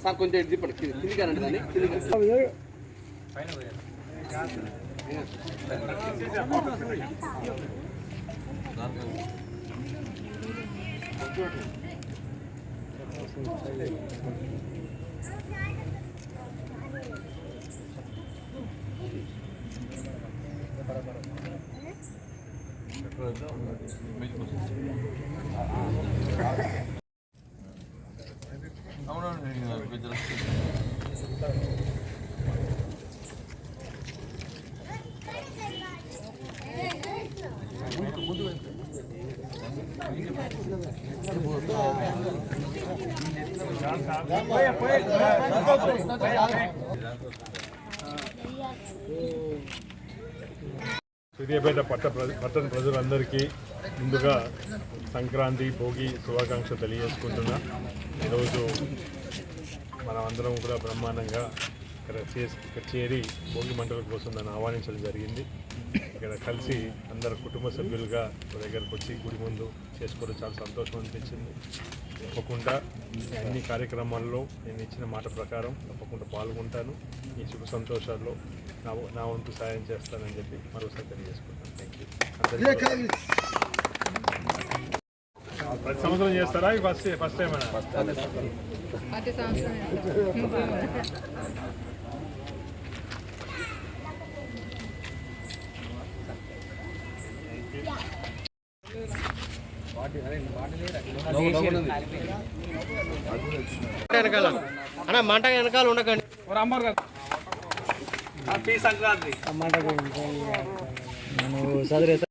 Sir కొంచెం దిప్పండి కిందికి రండి దాన్ని సూర్యాపేట పట్టణ ప్రజలందరికీ ముందుగా సంక్రాంతి భోగి శుభాకాంక్షలు తెలియజేసుకుంటున్నా. ఈరోజు మనమందరం కూడా బ్రహ్మాండంగా ఇక్కడ చేరి భోగి మంటల కోసం నన్ను ఆహ్వానించడం జరిగింది. ఇక్కడ కలిసి అందరు కుటుంబ సభ్యులుగా దగ్గరకు వచ్చి గుడి ముందు చేసుకోవడం చాలా సంతోషం అనిపించింది. తప్పకుండా అన్ని కార్యక్రమాల్లో నేను ఇచ్చిన మాట ప్రకారం తప్పకుండా పాల్గొంటాను. ఈ శుభ సంతోషాల్లో నా వంతు సాయం చేస్తానని చెప్పి మరోసారి తెలియజేసుకుంటాను. Thank you. ప్రతి సంవత్సరం చేస్తారా? ఫస్ట్ టైం అన్న మంట వెనకాల ఉండకండి. హ్యాపీ సంక్రాంతి.